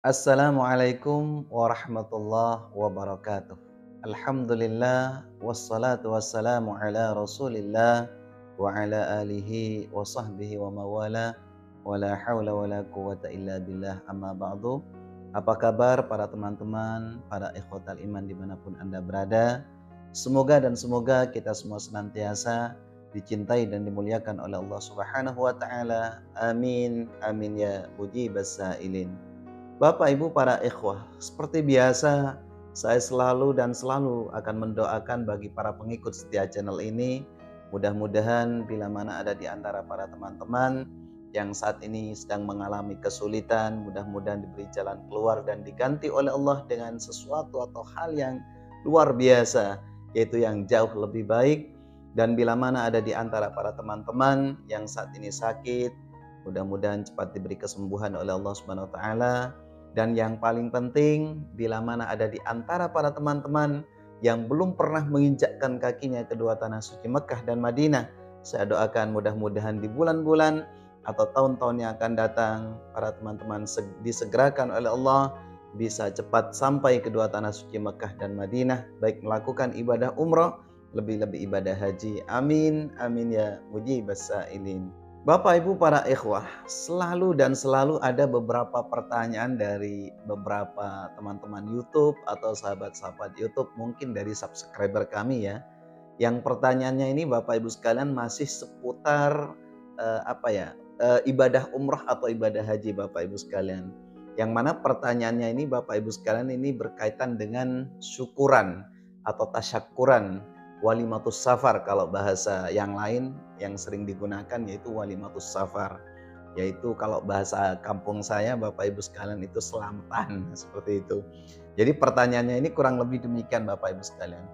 Assalamualaikum warahmatullahi wabarakatuh. Alhamdulillah wassalatu wassalamu ala Rasulillah wa ala alihi wa sahbihi wa mawala wa la hawla wa la quwata illa billah amma ba'du. Apa kabar para teman-teman, para ikhwatal iman dimanapun Anda berada? Semoga kita semua senantiasa dicintai dan dimuliakan oleh Allah Subhanahu wa taala. Amin. Amin ya mujibas sailin. Bapak Ibu para ikhwah, seperti biasa saya selalu akan mendoakan bagi para pengikut setia channel ini. Mudah-mudahan bila mana ada di antara para teman-teman yang saat ini sedang mengalami kesulitan, mudah-mudahan diberi jalan keluar dan diganti oleh Allah dengan sesuatu atau hal yang luar biasa, yaitu yang jauh lebih baik. Dan bila mana ada di antara para teman-teman yang saat ini sakit, mudah-mudahan cepat diberi kesembuhan oleh Allah Subhanahu wa taala. Dan yang paling penting, bila mana ada di antara para teman-teman yang belum pernah menginjakkan kakinya ke dua tanah suci Mekah dan Madinah, saya doakan mudah-mudahan di bulan-bulan atau tahun-tahun yang akan datang, para teman-teman disegerakan oleh Allah bisa cepat sampai ke dua tanah suci Mekah dan Madinah, baik melakukan ibadah umroh, lebih-lebih ibadah haji. Amin, amin ya mujibas sailin. Bapak Ibu para ikhwah, selalu ada beberapa pertanyaan dari beberapa teman-teman YouTube atau sahabat-sahabat YouTube, mungkin dari subscriber kami ya. Yang pertanyaannya ini Bapak Ibu sekalian masih seputar ibadah umrah atau ibadah haji Bapak Ibu sekalian. Yang mana pertanyaannya ini Bapak Ibu sekalian ini berkaitan dengan syukuran atau tasyakuran. Walimatus safar kalau bahasa yang lain yang sering digunakan yaitu walimatus safar, yaitu kalau bahasa kampung saya Bapak Ibu sekalian itu selamatan seperti itu. Jadi pertanyaannya ini kurang lebih demikian Bapak Ibu sekalian.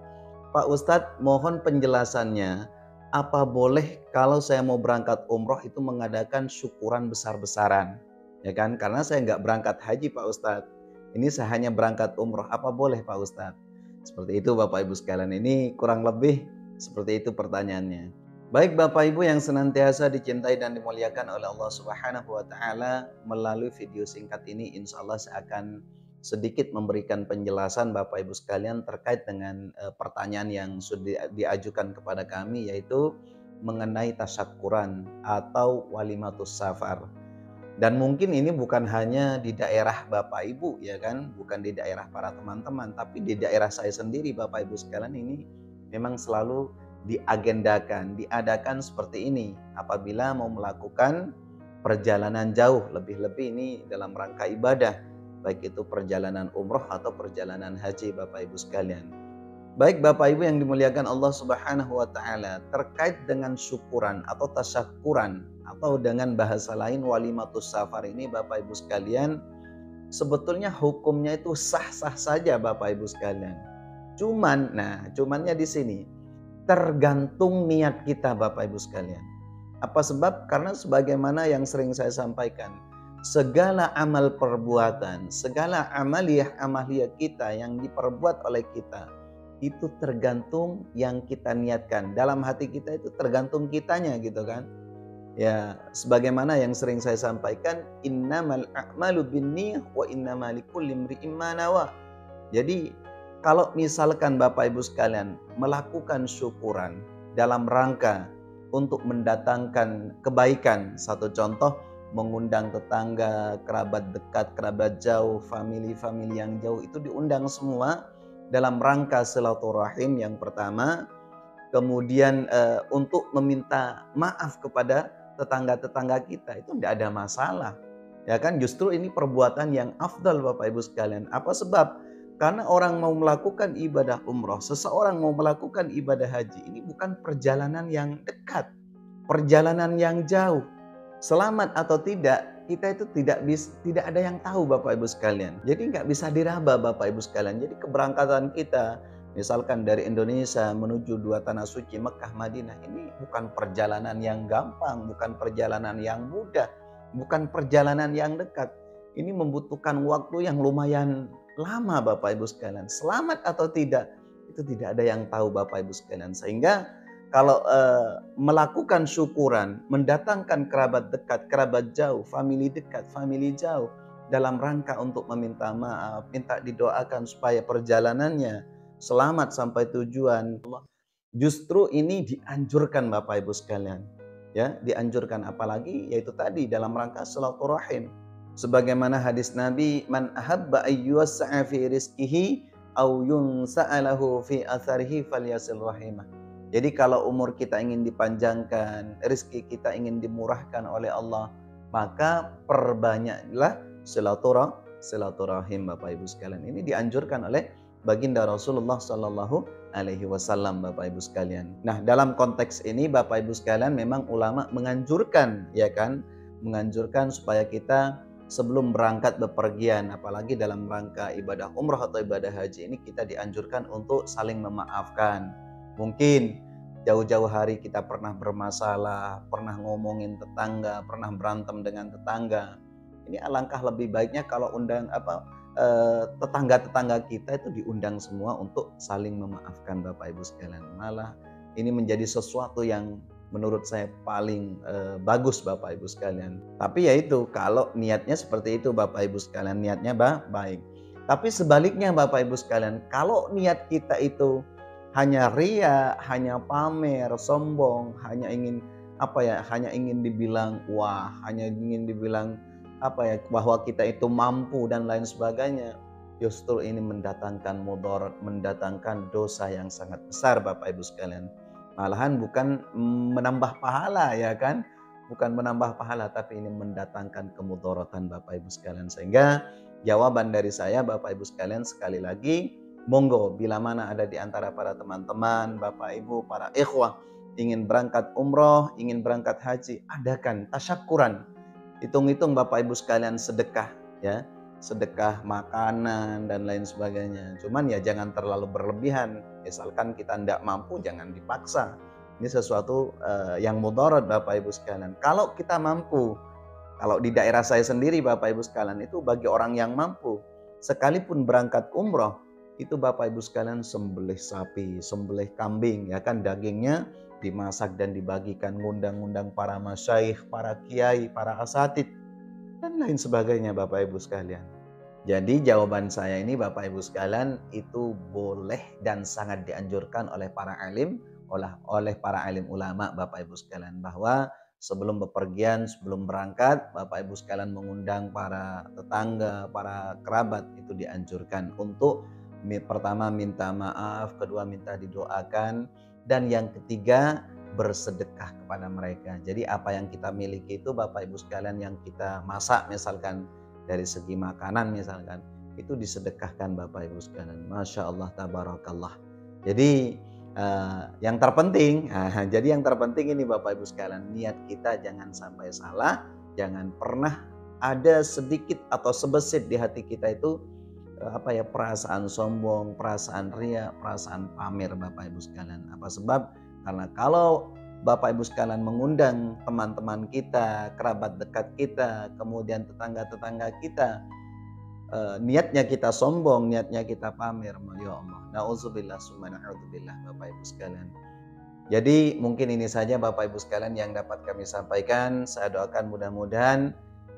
Pak Ustadz, mohon penjelasannya, apa boleh kalau saya mau berangkat umroh itu mengadakan syukuran besar-besaran, ya kan? Karena saya nggak berangkat haji Pak Ustadz, ini saya hanya berangkat umroh, apa boleh Pak Ustadz? Seperti itu Bapak Ibu sekalian, ini kurang lebih seperti itu pertanyaannya. Baik Bapak Ibu yang senantiasa dicintai dan dimuliakan oleh Allah Subhanahu wa taala, melalui video singkat ini insya Allah saya akan sedikit memberikan penjelasan Bapak Ibu sekalian terkait dengan pertanyaan yang sudah diajukan kepada kami, yaitu mengenai tasyakuran atau walimatus safar. Dan mungkin ini bukan hanya di daerah Bapak Ibu ya kan, bukan di daerah para teman-teman, tapi di daerah saya sendiri Bapak Ibu sekalian ini memang selalu diadakan seperti ini apabila mau melakukan perjalanan jauh, lebih-lebih ini dalam rangka ibadah, baik itu perjalanan umroh atau perjalanan haji Bapak Ibu sekalian. Baik Bapak Ibu yang dimuliakan Allah Subhanahu wa taala, terkait dengan syukuran atau tasyakuran atau dengan bahasa lain walimatus safar ini Bapak Ibu sekalian, sebetulnya hukumnya itu sah-sah saja Bapak Ibu sekalian. Cumannya di sini tergantung niat kita Bapak Ibu sekalian. Apa sebab? Karena sebagaimana yang sering saya sampaikan, segala amal perbuatan, segala amaliyah kita yang diperbuat oleh kita itu tergantung yang kita niatkan. Dalam hati kita itu tergantung kitanya gitu kan. Ya, sebagaimana yang sering saya sampaikan, innamal a'malu binniyah wa innamal likulli imri'in ma nawa. Jadi, kalau misalkan Bapak Ibu sekalian melakukan syukuran dalam rangka untuk mendatangkan kebaikan, satu contoh mengundang tetangga, kerabat dekat, kerabat jauh, famili yang jauh itu diundang semua dalam rangka silaturahim yang pertama, kemudian untuk meminta maaf kepada tetangga-tetangga kita itu tidak ada masalah. Ya kan, justru ini perbuatan yang afdal Bapak Ibu sekalian. Apa sebab? Karena orang mau melakukan ibadah umroh, seseorang mau melakukan ibadah haji, ini bukan perjalanan yang dekat, perjalanan yang jauh. Selamat atau tidak, kita itu tidak ada yang tahu Bapak Ibu sekalian. Jadi nggak bisa diraba Bapak Ibu sekalian. Jadi keberangkatan kita misalkan dari Indonesia menuju dua tanah suci Mekah Madinah ini bukan perjalanan yang gampang, bukan perjalanan yang mudah, bukan perjalanan yang dekat. Ini membutuhkan waktu yang lumayan lama Bapak Ibu sekalian. Selamat atau tidak, itu tidak ada yang tahu Bapak Ibu sekalian. Sehingga kalau melakukan syukuran, mendatangkan kerabat dekat, kerabat jauh, famili dekat, famili jauh, dalam rangka untuk meminta maaf, minta didoakan supaya perjalanannya selamat sampai tujuan. Justru ini dianjurkan Bapak Ibu sekalian. Ya, dianjurkan apalagi yaitu tadi dalam rangka silaturahim. Sebagaimana hadis Nabi, "Man ahabba ayyusa'a fi rizqihi aw yunsa'alahu fi atharihi falyasil rahimah." Jadi kalau umur kita ingin dipanjangkan, rezeki kita ingin dimurahkan oleh Allah, maka perbanyaklah silaturahim Bapak Ibu sekalian. Ini dianjurkan oleh baginda Rasulullah Sallallahu Alaihi Wasallam Bapak Ibu sekalian. Nah dalam konteks ini Bapak Ibu sekalian memang ulama menganjurkan ya kan, menganjurkan supaya kita sebelum berangkat bepergian, apalagi dalam rangka ibadah umrah atau ibadah haji ini kita dianjurkan untuk saling memaafkan. Mungkin jauh-jauh hari kita pernah bermasalah, pernah ngomongin tetangga, pernah berantem dengan tetangga. Ini alangkah lebih baiknya kalau tetangga-tetangga kita itu diundang semua untuk saling memaafkan Bapak Ibu sekalian. Malah ini menjadi sesuatu yang menurut saya paling bagus Bapak Ibu sekalian. Tapi ya itu kalau niatnya seperti itu Bapak Ibu sekalian, niatnya baik. Tapi sebaliknya Bapak Ibu sekalian, kalau niat kita itu hanya ria, hanya pamer, sombong, hanya ingin hanya ingin dibilang wah, hanya ingin dibilang bahwa kita itu mampu dan lain sebagainya, justru ini mendatangkan mudarat, mendatangkan dosa yang sangat besar Bapak Ibu sekalian. Malahan bukan menambah pahala ya kan, bukan menambah pahala, tapi ini mendatangkan kemudaratan Bapak Ibu sekalian. Sehingga jawaban dari saya Bapak Ibu sekalian sekali lagi, monggo bila mana ada di antara para teman-teman, Bapak Ibu, para ikhwah ingin berangkat umroh, ingin berangkat haji, adakan tasyakuran. Hitung-hitung Bapak Ibu sekalian sedekah ya, sedekah makanan dan lain sebagainya. Cuman ya jangan terlalu berlebihan. Misalkan kita tidak mampu jangan dipaksa. Ini sesuatu yang mudarat Bapak Ibu sekalian. Kalau kita mampu, kalau di daerah saya sendiri Bapak Ibu sekalian itu bagi orang yang mampu, sekalipun berangkat umroh itu Bapak Ibu sekalian sembelih sapi, sembelih kambing ya kan, dagingnya dimasak dan dibagikan, ngundang-ngundang para masyaikh, para kiai, para asatid dan lain sebagainya Bapak Ibu sekalian. Jadi jawaban saya ini Bapak Ibu sekalian itu boleh dan sangat dianjurkan oleh para alim, oleh para alim ulama Bapak Ibu sekalian, bahwa sebelum bepergian, sebelum berangkat Bapak Ibu sekalian mengundang para tetangga, para kerabat, itu dianjurkan untuk pertama minta maaf, kedua minta didoakan, dan yang ketiga bersedekah kepada mereka. Jadi apa yang kita miliki itu Bapak Ibu sekalian yang kita masak misalkan dari segi makanan misalkan, itu disedekahkan Bapak Ibu sekalian. Masya Allah tabarakallah. Jadi yang terpenting, jadi yang terpenting ini Bapak Ibu sekalian, niat kita jangan sampai salah, jangan pernah ada sedikit atau sebesit di hati kita itu perasaan sombong, perasaan ria, perasaan pamer Bapak Ibu sekalian. Apa sebab? Karena kalau Bapak Ibu sekalian mengundang teman-teman kita, kerabat dekat kita, kemudian tetangga-tetangga kita, niatnya kita sombong, niatnya kita pamer, ya Allah. Nauzubillah summa na'udzubillah Bapak Ibu sekalian. Jadi mungkin ini saja Bapak Ibu sekalian yang dapat kami sampaikan. Saya doakan mudah-mudahan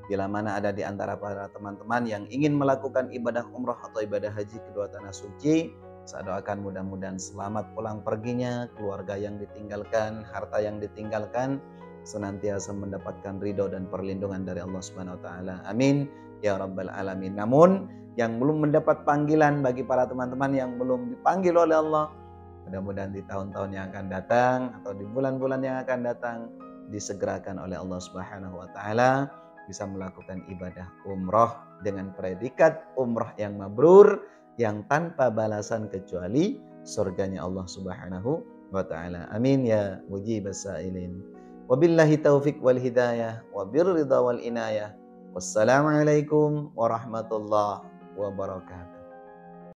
bila mana ada di antara para teman-teman yang ingin melakukan ibadah umrah atau ibadah haji kedua tanah suci, saya doakan mudah-mudahan selamat pulang perginya, keluarga yang ditinggalkan, harta yang ditinggalkan, senantiasa mendapatkan ridho dan perlindungan dari Allah Subhanahu wa taala. Amin ya rabbal alamin. Namun yang belum mendapat panggilan, bagi para teman-teman yang belum dipanggil oleh Allah, mudah-mudahan di tahun-tahun yang akan datang atau di bulan-bulan yang akan datang disegerakan oleh Allah Subhanahu wa taala bisa melakukan ibadah umroh dengan predikat umroh yang mabrur, yang tanpa balasan kecuali surganya Allah Subhanahu wa taala. Amin ya mujibas sa'ilin. Wabillahi taufik wal hidayah wa birridha wal inayah. Wassalamualaikum warahmatullahi wabarakatuh.